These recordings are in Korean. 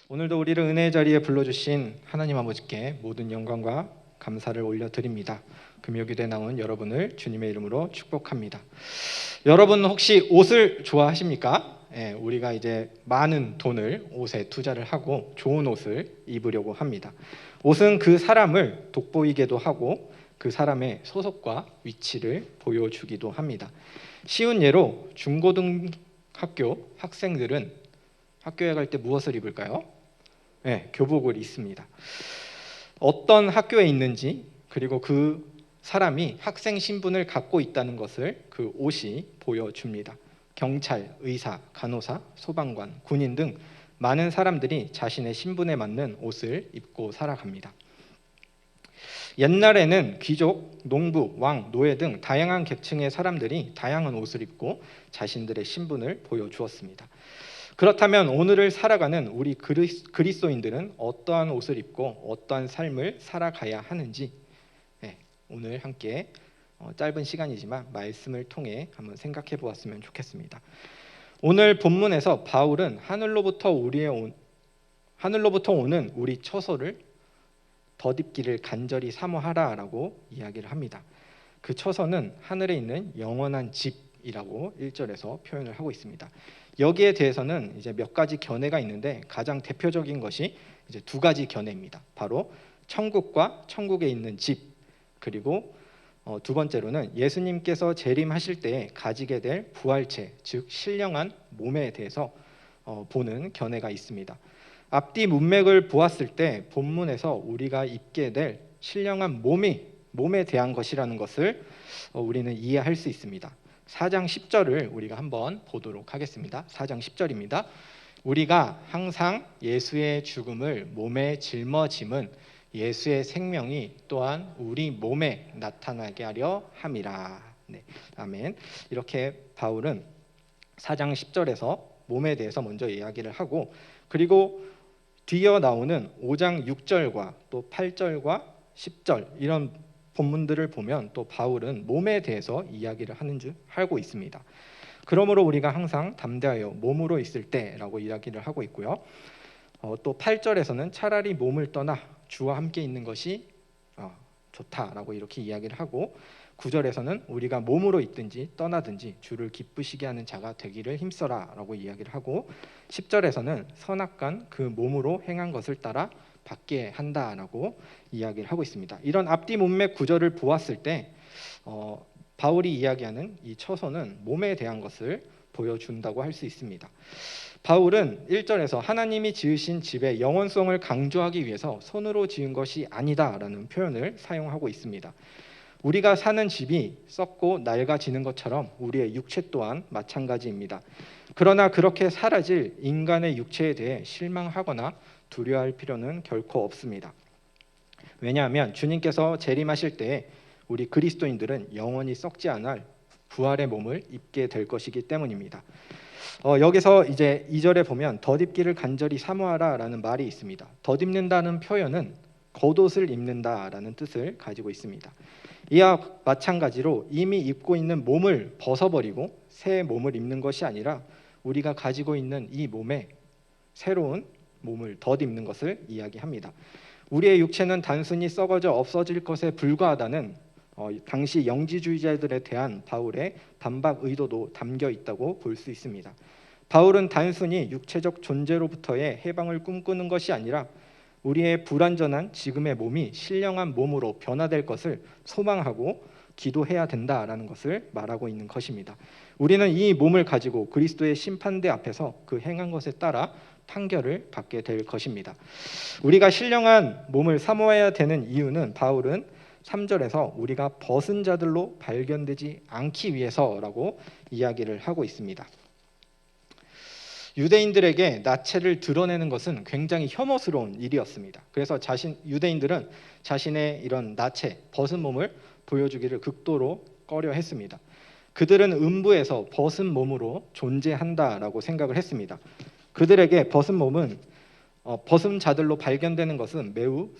오늘도 우리를 은혜의 자리에 불러주신 하나님 아버지께 모든 영광과 감사를 올려드립니다. 금요기도에 나온 여러분을 주님의 이름으로 축복합니다. 여러분 혹시 옷을 좋아하십니까? 우리가 이제 많은 돈을 옷에 투자를 하고 좋은 옷을 입으려고 합니다. 옷은 그 사람을 돋보이게도 하고 그 사람의 소속과 위치를 보여주기도 합니다. 쉬운 예로 중고등학교 학생들은 학교에 갈 때 무엇을 입을까요? 교복을 입습니다. 어떤 학교에 있는지 그리고 그 사람이 학생 신분을 갖고 있다는 것을 그 옷이 보여줍니다. 경찰, 의사, 간호사, 소방관, 군인 등 많은 사람들이 자신의 신분에 맞는 옷을 입고 살아갑니다. 옛날에는 귀족, 농부, 왕, 노예 등 다양한 계층의 사람들이 다양한 옷을 입고 자신들의 신분을 보여주었습니다. 그렇다면 오늘을 살아가는 우리 그리스도인들은 어떠한 옷을 입고 어떠한 삶을 살아가야 하는지 오늘 함께 짧은 시간이지만 말씀을 통해 한번 생각해 보았으면 좋겠습니다. 오늘 본문에서 바울은 하늘로부터 오는 우리 처소를 덧입기를 간절히 사모하라라고 이야기를 합니다. 그 처소는 하늘에 있는 영원한 집이라고 1절에서 표현을 하고 있습니다. 여기에 대해서는 이제 몇 가지 견해가 있는데 가장 대표적인 것이 이제 두 가지 견해입니다. 바로 천국과 천국에 있는 집, 그리고 두 번째로는 예수님께서 재림하실 때 가지게 될 부활체, 즉 신령한 몸에 대해서 보는 견해가 있습니다. 앞뒤 문맥을 보았을 때 본문에서 우리가 입게 될 신령한 몸에 대한 것이라는 것을 우리는 이해할 수 있습니다. 4장 10절을 우리가 한번 보도록 하겠습니다. 4장 10절입니다. 우리가 항상 예수의 죽음을 몸에 짊어짐은 예수의 생명이 또한 우리 몸에 나타나게 하려 함이라. 아멘. 이렇게 바울은 4장 10절에서 몸에 대해서 먼저 이야기를 하고, 그리고 뒤이어 나오는 5장 6절과 또 8절과 10절 이런 본문들을 보면 또 바울은 몸에 대해서 이야기를 하는 줄 알고 있습니다. 그러므로 우리가 항상 담대하여 몸으로 있을 때라고 이야기를 하고 있고요. 또 8절에서는 차라리 몸을 떠나 주와 함께 있는 것이 좋다라고 이렇게 이야기를 하고, 9절에서는 우리가 몸으로 있든지 떠나든지 주를 기쁘시게 하는 자가 되기를 힘써라라고 이야기를 하고, 10절에서는 선악간 그 몸으로 행한 것을 따라 받게 한다라고 이야기를 하고 있습니다. 이런 앞뒤 문맥 구절을 보았을 때 바울이 이야기하는 이 처소는 몸에 대한 것을 보여준다고 할 수 있습니다. 바울은 1절에서 하나님이 지으신 집의 영원성을 강조하기 위해서 손으로 지은 것이 아니다라는 표현을 사용하고 있습니다. 우리가 사는 집이 썩고 낡아지는 것처럼 우리의 육체 또한 마찬가지입니다. 그러나 그렇게 사라질 인간의 육체에 대해 실망하거나 두려워할 필요는 결코 없습니다. 왜냐하면 주님께서 재림하실 때에 우리 그리스도인들은 영원히 썩지 않을 부활의 몸을 입게 될 것이기 때문입니다. 여기서 이제 2절에 보면 덧입기를 간절히 사모하라라는 말이 있습니다. 덧입는다는 표현은 겉옷을 입는다라는 뜻을 가지고 있습니다. 이와 마찬가지로 이미 입고 있는 몸을 벗어버리고 새 몸을 입는 것이 아니라 우리가 가지고 있는 이 몸에 새로운 몸을 덧입는 것을 이야기합니다. 우리의 육체는 단순히 썩어져 없어질 것에 불과하다는 당시 영지주의자들에 대한 바울의 반박 의도도 담겨 있다고 볼 수 있습니다. 바울은 단순히 육체적 존재로부터의 해방을 꿈꾸는 것이 아니라 우리의 불완전한 지금의 몸이 신령한 몸으로 변화될 것을 소망하고 기도해야 된다라는 것을 말하고 있는 것입니다. 우리는 이 몸을 가지고 그리스도의 심판대 앞에서 그 행한 것에 따라 판결을 받게 될 것입니다. 우리가 신령한 몸을 사모해야 되는 이유는 바울은 3절에서 우리가 벗은 자들로 발견되지 않기 위해서라고 이야기를 하고 있습니다. 유대인들에게 나체를 드러내는 것은 굉장히 혐오스러운 일이었습니다. 그래서 유대인들은 자신의 이런 나체, 벗은 몸을 보여주기를 극도로 꺼려했습니다. 그들은 음부에서 벗은 몸으로 존재한다라고 생각을 했습니다. 그들에게 벗은 몸은 벗은 자들로 발견되는 것은 매우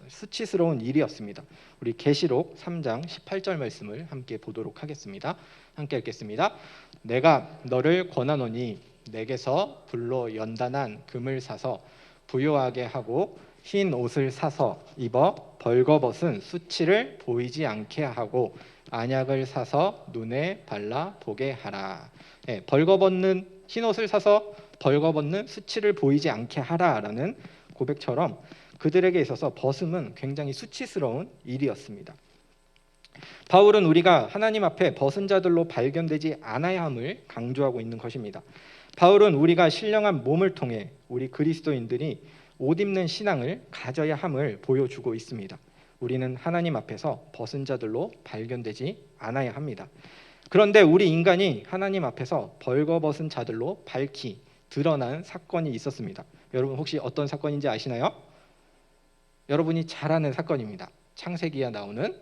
수치스러운 일이었습니다. 우리 계시록 3장 18절 말씀을 함께 보도록 하겠습니다. 함께 읽겠습니다. 내가 너를 권하노니 내게서 불로 연단한 금을 사서 부요하게 하고 흰 옷을 사서 입어 벌거벗은 수치를 보이지 않게 하고 안약을 사서 눈에 발라 보게 하라. 네, 벌거벗는 흰 옷을 사서 벌거벗는 수치를 보이지 않게 하라라는 고백처럼 그들에게 있어서 벗음은 굉장히 수치스러운 일이었습니다. 바울은 우리가 하나님 앞에 벗은 자들로 발견되지 않아야 함을 강조하고 있는 것입니다. 바울은 우리가 신령한 몸을 통해 우리 그리스도인들이 옷 입는 신앙을 가져야 함을 보여주고 있습니다. 우리는 하나님 앞에서 벗은 자들로 발견되지 않아야 합니다. 그런데 우리 인간이 하나님 앞에서 벌거벗은 자들로 밝히 드러난 사건이 있었습니다. 여러분 혹시 어떤 사건인지 아시나요? 여러분이 잘 아는 사건입니다. 창세기에 나오는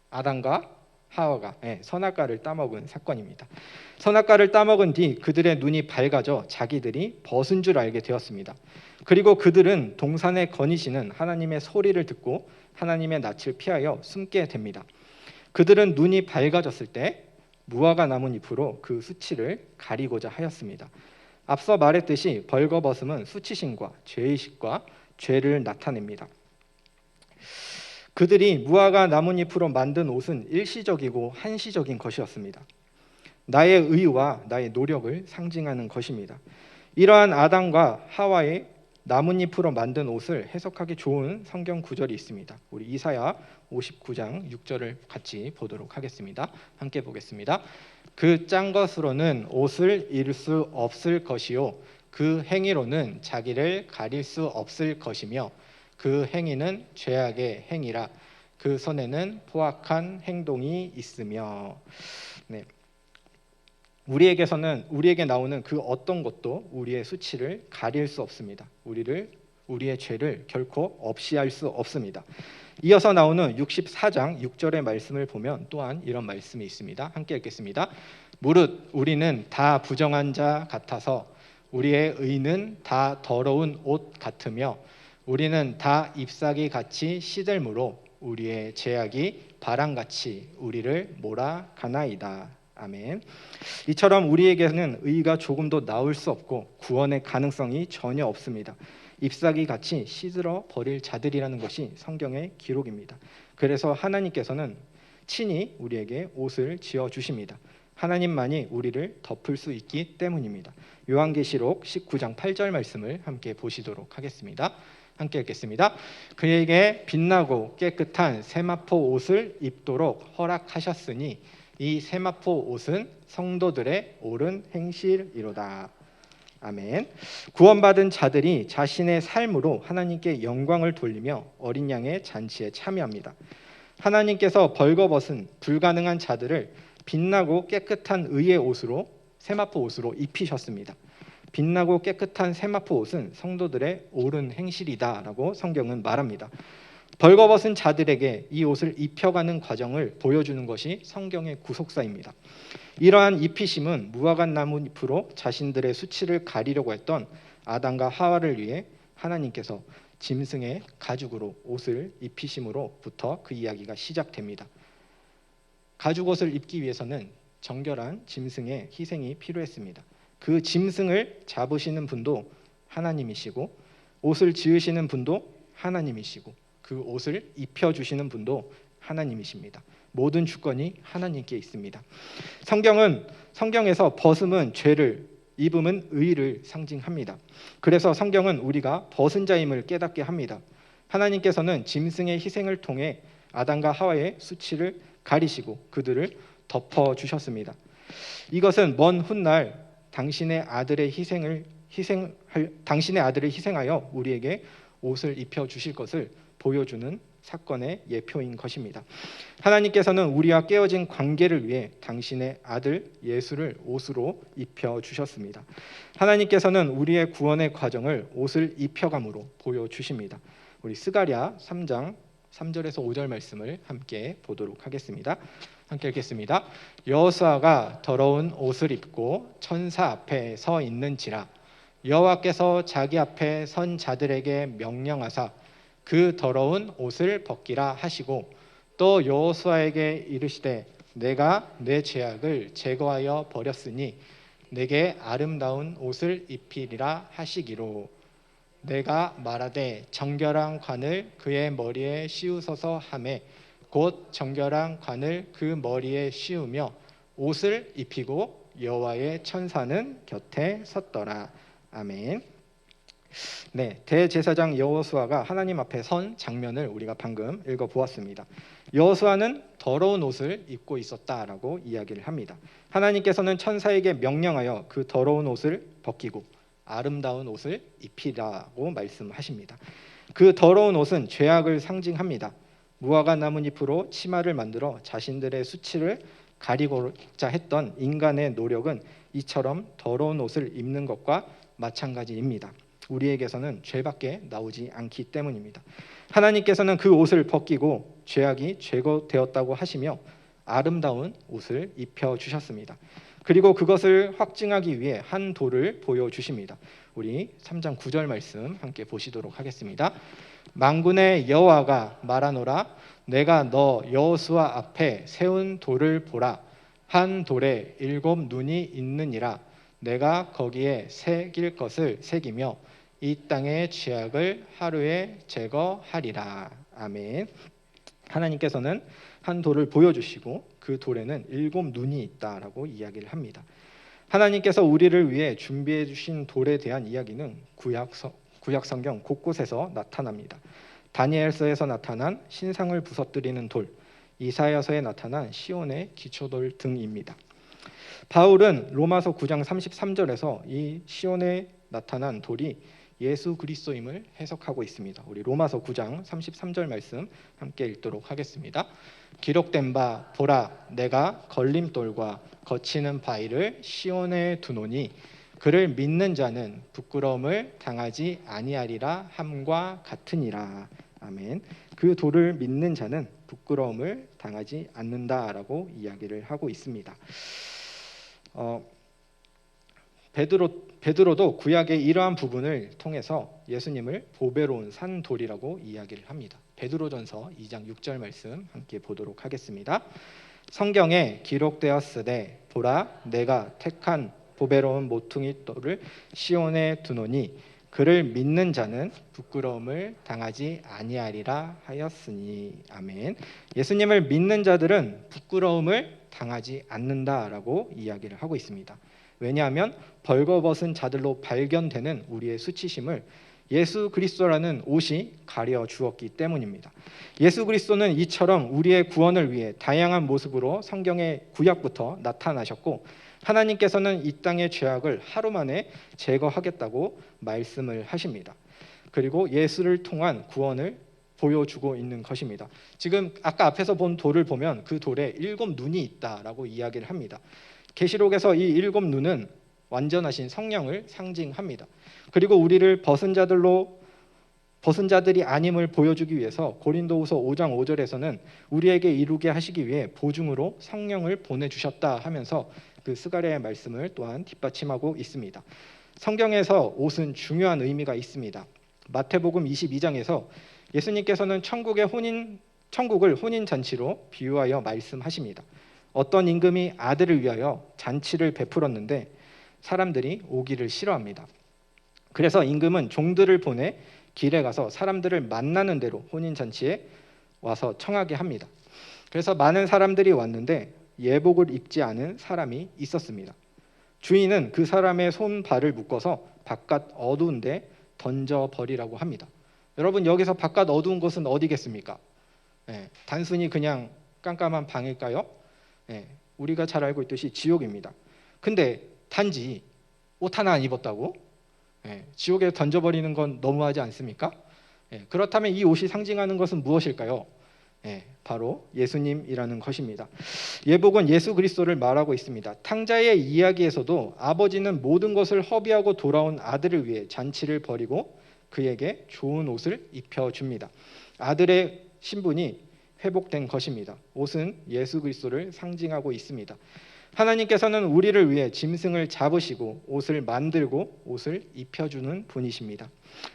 아담과 하와가 선악과를 따먹은 사건입니다. 선악과를 따먹은 뒤 그들의 눈이 밝아져 자기들이 벗은 줄 알게 되었습니다. 그리고 그들은 동산에 거니시는 하나님의 소리를 듣고 하나님의 낯을 피하여 숨게 됩니다. 그들은 눈이 밝아졌을 때 무화과 나뭇잎으로 그 수치를 가리고자 하였습니다. 앞서 말했듯이 벌거벗음은 수치심과 죄의식과 죄를 나타냅니다. 그들이 무화과 나뭇잎으로 만든 옷은 일시적이고 한시적인 것이었습니다. 나의 의와 나의 노력을 상징하는 것입니다. 이러한 아담과 하와의 나뭇잎으로 만든 옷을 해석하기 좋은 성경 구절이 있습니다. 우리 이사야 59장 6절을 같이 보도록 하겠습니다. 함께 보겠습니다. 그 짠 것으로는 옷을 잃을 수 없을 것이요 그 행위로는 자기를 가릴 수 없을 것이며 그 행위는 죄악의 행위라 그 손에는 포악한 행동이 있으며. 네. 우리에게 나오는 그 어떤 것도 우리의 수치를 가릴 수 없습니다. 우리의 죄를 결코 없이 할 수 없습니다. 이어서 나오는 64장 6절의 말씀을 보면 또한 이런 말씀이 있습니다. 함께 읽겠습니다. 무릇 우리는 다 부정한 자 같아서 우리의 의는 다 더러운 옷 같으며 우리는 다 잎사귀 같이 시들므로 우리의 죄악이 바람같이 우리를 몰아가나이다. 아멘. 이처럼 우리에게는 의가 조금도 나올 수 없고 구원의 가능성이 전혀 없습니다. 잎사귀 같이 시들어 버릴 자들이라는 것이 성경의 기록입니다. 그래서 하나님께서는 친히 우리에게 옷을 지어 주십니다. 하나님만이 우리를 덮을 수 있기 때문입니다. 요한계시록 19장 8절 말씀을 함께 보시도록 하겠습니다. 함께 읽겠습니다. 그에게 빛나고 깨끗한 세마포 옷을 입도록 허락하셨으니 이 세마포 옷은 성도들의 옳은 행실이로다. 아멘. 구원받은 자들이 자신의 삶으로 하나님께 영광을 돌리며 어린 양의 잔치에 참여합니다. 하나님께서 벌거벗은 불가능한 자들을 빛나고 깨끗한 의의 옷으로 세마포 옷으로 입히셨습니다. 빛나고 깨끗한 세마포 옷은 성도들의 옳은 행실이다라고 성경은 말합니다. 벌거벗은 자들에게 이 옷을 입혀가는 과정을 보여주는 것이 성경의 구속사입니다. 이러한 입히심은 무화과 나뭇잎으로 자신들의 수치를 가리려고 했던 아담과 하와를 위해 하나님께서 짐승의 가죽으로 옷을 입히심으로부터 그 이야기가 시작됩니다. 가죽옷을 입기 위해서는 정결한 짐승의 희생이 필요했습니다. 그 짐승을 잡으시는 분도 하나님이시고 옷을 지으시는 분도 하나님이시고 그 옷을 입혀주시는 분도 하나님이십니다. 모든 주권이 하나님께 있습니다. 성경에서 벗음은 죄를, 입음은 의를 상징합니다. 그래서 성경은 우리가 벗은 자임을 깨닫게 합니다. 하나님께서는 짐승의 희생을 통해 아담과 하와의 수치를 가리시고 그들을 덮어주셨습니다. 이것은 먼 훗날 당신의 아들을 희생하여 우리에게 옷을 입혀주실 것을 보여주는 사건의 예표인 것입니다. 하나님께서는 우리와 깨어진 관계를 위해 당신의 아들 예수를 옷으로 입혀주셨습니다. 하나님께서는 우리의 구원의 과정을 옷을 입혀감으로 보여주십니다. 우리 스가랴 3장 3절에서 5절 말씀을 함께 보도록 하겠습니다. 함께 읽겠습니다. 여호수아가 더러운 옷을 입고 천사 앞에 서 있는지라 여호와께서 자기 앞에 선 자들에게 명령하사 그 더러운 옷을 벗기라 하시고 또 여호수아에게 이르시되 내가 내 죄악을 제거하여 버렸으니 내게 아름다운 옷을 입히리라 하시기로. 내가 말하되 정결한 관을 그의 머리에 씌우소서 하매 곧 정결한 관을 그 머리에 씌우며 옷을 입히고 여호와의 천사는 곁에 섰더라. 아멘. 네, 대제사장 여호수아가 하나님 앞에 선 장면을 우리가 방금 읽어보았습니다. 여호수아는 더러운 옷을 입고 있었다라고 이야기를 합니다. 하나님께서는 천사에게 명령하여 그 더러운 옷을 벗기고 아름다운 옷을 입히라고 말씀하십니다. 그 더러운 옷은 죄악을 상징합니다. 무화과 나뭇잎으로 치마를 만들어 자신들의 수치를 가리고자 했던 인간의 노력은 이처럼 더러운 옷을 입는 것과 마찬가지입니다. 우리에게서는 죄밖에 나오지 않기 때문입니다. 하나님께서는 그 옷을 벗기고 죄악이 제거되었다고 하시며 아름다운 옷을 입혀주셨습니다. 그리고 그것을 확증하기 위해 한 돌을 보여주십니다. 우리 3장 9절 말씀 함께 보시도록 하겠습니다. 만군의 여호와가 말하노라 내가 너 여호수아 앞에 세운 돌을 보라. 한 돌에 7 눈이 있느니라. 내가 거기에 새길 것을 새기며 이 땅의 죄악을 하루에 제거하리라. 아멘. 하나님께서는 한 돌을 보여주시고 그 돌에는 7 눈이 있다라고 이야기를 합니다. 하나님께서 우리를 위해 준비해 주신 돌에 대한 이야기는 구약 성경 곳곳에서 나타납니다. 다니엘서에서 나타난 신상을 부서뜨리는 돌, 이사야서에 나타난 시온의 기초돌 등입니다. 바울은 로마서 9장 33절에서 이 시온에 나타난 돌이 예수 그리스도임을 해석하고 있습니다. 우리 로마서 9장 33절 말씀 함께 읽도록 하겠습니다. 기록된 바 보라 내가 걸림돌과 거치는 바위를 시온에 두노니 그를 믿는 자는 부끄러움을 당하지 아니하리라 함과 같으니라. 아멘. 그 돌을 믿는 자는 부끄러움을 당하지 않는다라고 이야기를 하고 있습니다. 베드로도 구약의 이러한 부분을 통해서 예수님을 보배로운 산돌이라고 이야기를 합니다. 베드로전서 2장 6절 말씀 함께 보도록 하겠습니다. 성경에 기록되었으되 보라 내가 택한 보배로운 모퉁이 돌을 시온에 두노니 그를 믿는 자는 부끄러움을 당하지 아니하리라 하였으니. 아멘. 예수님을 믿는 자들은 부끄러움을 당하지 않는다라고 이야기를 하고 있습니다. 왜냐하면 벌거벗은 자들로 발견되는 우리의 수치심을 예수 그리스도라는 옷이 가려 주었기 때문입니다. 예수 그리스도는 이처럼 우리의 구원을 위해 다양한 모습으로 성경의 구약부터 나타나셨고 하나님께서는 이 땅의 죄악을 하루 만에 제거하겠다고 말씀을 하십니다. 그리고 예수를 통한 구원을 보여주고 있는 것입니다. 지금 아까 앞에서 본 돌을 보면 그 돌에 7 눈이 있다라고 이야기를 합니다. 계시록에서 이 7 눈은 완전하신 성령을 상징합니다. 그리고 우리를 벗은 자들이 아님을 보여주기 위해서 고린도후서 5장 5절에서는 우리에게 이루게 하시기 위해 보증으로 성령을 보내주셨다 하면서 그 스가랴의 말씀을 또한 뒷받침하고 있습니다. 성경에서 옷은 중요한 의미가 있습니다. 마태복음 22장에서 예수님께서는 천국을 혼인 잔치로 비유하여 말씀하십니다. 어떤 임금이 아들을 위하여 잔치를 베풀었는데 사람들이 오기를 싫어합니다. 그래서 임금은 종들을 보내 길에 가서 사람들을 만나는 대로 혼인 잔치에 와서 청하게 합니다. 그래서 많은 사람들이 왔는데 예복을 입지 않은 사람이 있었습니다. 주인은 그 사람의 손발을 묶어서 바깥 어두운 데 던져버리라고 합니다. 여러분 여기서 바깥 어두운 곳은 어디겠습니까? 단순히 그냥 깜깜한 방일까요? 우리가 잘 알고 있듯이 지옥입니다. 근데 단지 옷 하나 안 입었다고 지옥에 던져버리는 건 너무하지 않습니까? 그렇다면 이 옷이 상징하는 것은 무엇일까요? 바로 예수님이라는 것입니다. 예복은 예수 그리스도를 말하고 있습니다. 탕자의 이야기에서도 아버지는 모든 것을 허비하고 돌아온 아들을 위해 잔치를 벌이고 그에게 좋은 옷을 입혀줍니다. 아들의 신분이 회복된 것입니다. 옷은 예수 그리스도를 상징하고 있습니다. 하나님께서는 우리를 위해 짐승을 잡으시고 옷을 만들고 옷을 입혀주는 분이십니다.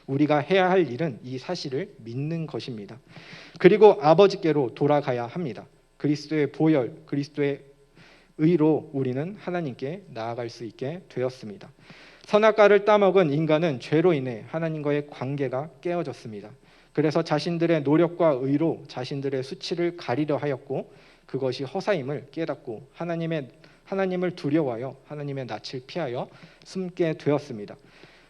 우리가 해야 할 일은 이 사실을 믿는 것입니다. 그리고 아버지께로 돌아가야 합니다. 그리스도의 보혈, 그리스도의 의로 우리는 하나님께 나아갈 수 있게 되었습니다. 선악과를 따먹은 인간은 죄로 인해 하나님과의 관계가 깨어졌습니다. 그래서 자신들의 노력과 의로 자신들의 수치를 가리려 하였고 그것이 허사임을 깨닫고 하나님을 두려워하여 하나님의 낯을 피하여 숨게 되었습니다.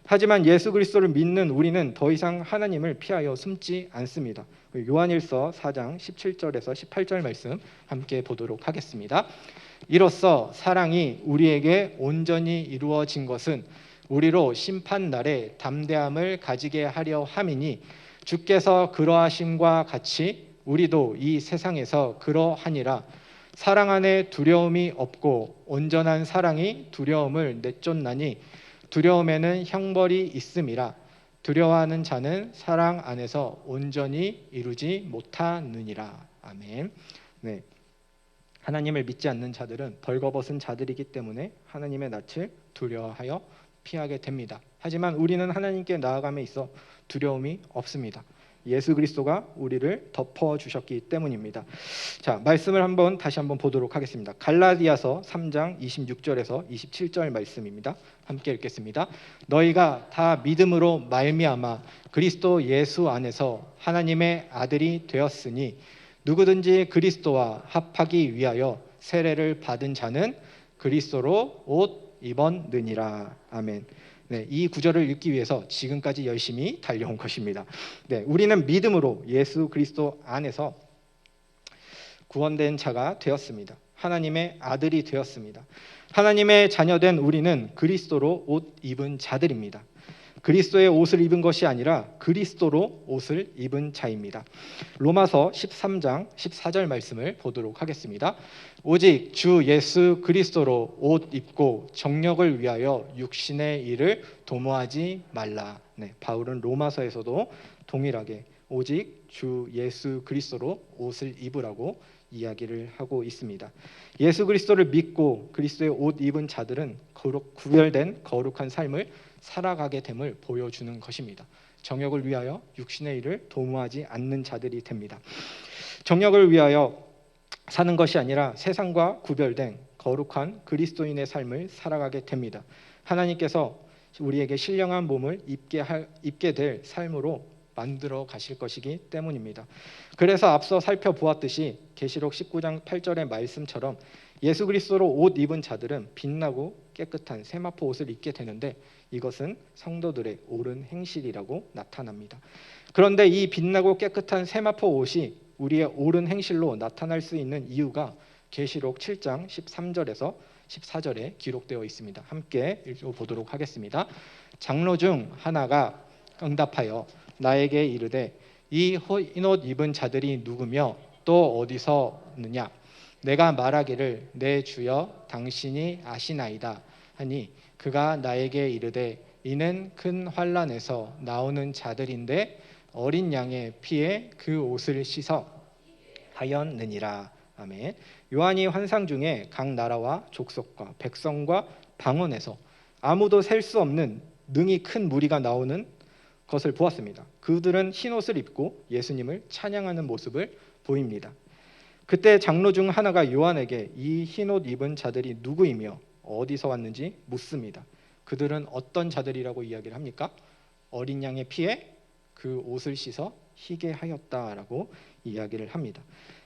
하지만 예수 그리스도를 믿는 우리는 더 이상 하나님을 피하여 숨지 않습니다. 요한일서 4장 17절에서 18절 말씀 함께 보도록 하겠습니다. 이로써 사랑이 우리에게 온전히 이루어진 것은 우리로 심판날에 담대함을 가지게 하려 함이니 주께서 그러하심과 같이 우리도 이 세상에서 그러하니라. 사랑 안에 두려움이 없고 온전한 사랑이 두려움을 내쫓나니 두려움에는 형벌이 있음이라. 두려워하는 자는 사랑 안에서 온전히 이루지 못하느니라. 아멘. 네. 하나님을 믿지 않는 자들은 벌거벗은 자들이기 때문에 하나님의 낯을 두려워하여 피하게 됩니다. 하지만 우리는 하나님께 나아감에 있어 두려움이 없습니다. 예수 그리스도가 우리를 덮어주셨기 때문입니다. 자, 말씀을 다시 한번 보도록 하겠습니다. 갈라디아서 3장 26절에서 27절 말씀입니다. 함께 읽겠습니다. 너희가 다 믿음으로 말미암아 그리스도 예수 안에서 하나님의 아들이 되었으니 누구든지 그리스도와 합하기 위하여 세례를 받은 자는 그리스도로 옷 입었느니라. 아멘. 네, 이 구절을 읽기 위해서 지금까지 열심히 달려온 것입니다. 네, 우리는 믿음으로 예수 그리스도 안에서 구원된 자가 되었습니다. 하나님의 아들이 되었습니다. 하나님의 자녀된 우리는 그리스도로 옷 입은 자들입니다. 그리스도의 옷을 입은 것이 아니라 그리스도로 옷을 입은 자입니다. 로마서 13장 14절 말씀을 보도록 하겠습니다. 오직 주 예수 그리스도로 옷 입고 정력을 위하여 육신의 일을 도모하지 말라. 네, 바울은 로마서에서도 동일하게 오직 주 예수 그리스도로 옷을 입으라고 이야기를 하고 있습니다. 예수 그리스도를 믿고 그리스도의 옷 입은 자들은 구별된 거룩한 삶을 살아가게 됨을 보여주는 것입니다. 정욕을 위하여 육신의 일을 도모하지 않는 자들이 됩니다. 정욕을 위하여 사는 것이 아니라 세상과 구별된 거룩한 그리스도인의 삶을 살아가게 됩니다. 하나님께서 우리에게 신령한 몸을 입게 될 삶으로 만들어 가실 것이기 때문입니다. 그래서 앞서 살펴보았듯이 계시록 19장 8절의 말씀처럼 예수 그리스도로 옷 입은 자들은 빛나고 깨끗한 세마포 옷을 입게 되는데 이것은 성도들의 옳은 행실이라고 나타납니다. 그런데 이 빛나고 깨끗한 세마포 옷이 우리의 옳은 행실로 나타날 수 있는 이유가 계시록 7장 13절에서 14절에 기록되어 있습니다. 함께 읽어보도록 하겠습니다. 장로 중 하나가 응답하여 나에게 이르되 이 흰 옷 입은 자들이 누구며 또 어디서 느냐? 내가 말하기를 내 주여 당신이 아시나이다 하니 그가 나에게 이르되 이는 큰 환난에서 나오는 자들인데 어린 양의 피에 그 옷을 씻어 하였느니라. 아멘. 요한이 환상 중에 각 나라와 족속과 백성과 방언에서 아무도 셀 수 없는 능히 큰 무리가 나오는 것을 보았습니다. 그들은 흰 옷을 입고 예수님을 찬양하는 모습을 보입니다. 그때 장로 중 하나가 요한에게 이 흰 옷 입은 자들이 누구이며 어디서 왔는지 묻습니다. 그들은 어떤 자들이라고 이야기를 합니까? 어린 양의 피에 그 옷을 씻어 희게 하였다라고 이야기를 합니다.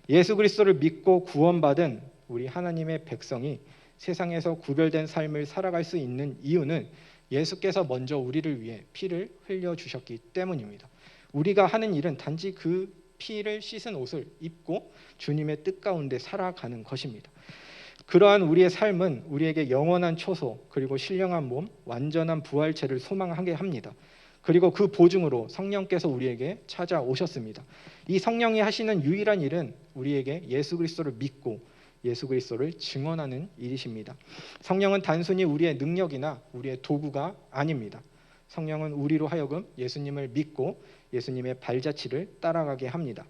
예수 그리스도를 믿고 구원받은 우리 하나님의 백성이 세상에서 구별된 삶을 살아갈 수 있는 이유는 예수께서 먼저 우리를 위해 피를 흘려주셨기 때문입니다. 우리가 하는 일은 단지 그 피를 씻은 옷을 입고 주님의 뜻 가운데 살아가는 것입니다. 그러한 우리의 삶은 우리에게 영원한 초소 그리고 신령한 몸, 완전한 부활체를 소망하게 합니다. 그리고 그 보증으로 성령께서 우리에게 찾아오셨습니다. 이 성령이 하시는 유일한 일은 우리에게 예수 그리스도를 믿고 예수 그리스도를 증언하는 일이십니다. 성령은 단순히 우리의 능력이나 우리의 도구가 아닙니다. 성령은 우리로 하여금 예수님을 믿고 예수님의 발자취를 따라가게 합니다.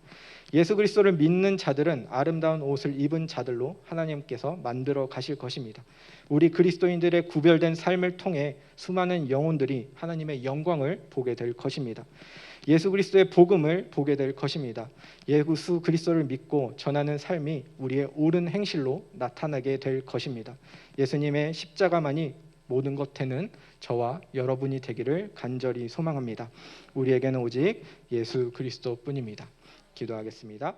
예수 그리스도를 믿는 자들은 아름다운 옷을 입은 자들로 하나님께서 만들어 가실 것입니다. 우리 그리스도인들의 구별된 삶을 통해 수많은 영혼들이 하나님의 영광을 보게 될 것입니다. 예수 그리스도의 복음을 보게 될 것입니다. 예수 그리스도를 믿고 전하는 삶이 우리의 옳은 행실로 나타나게 될 것입니다. 예수님의 십자가만이 모든 것에는 저와 여러분이 되기를 간절히 소망합니다. 우리에게는 오직 예수 그리스도뿐입니다. 기도하겠습니다.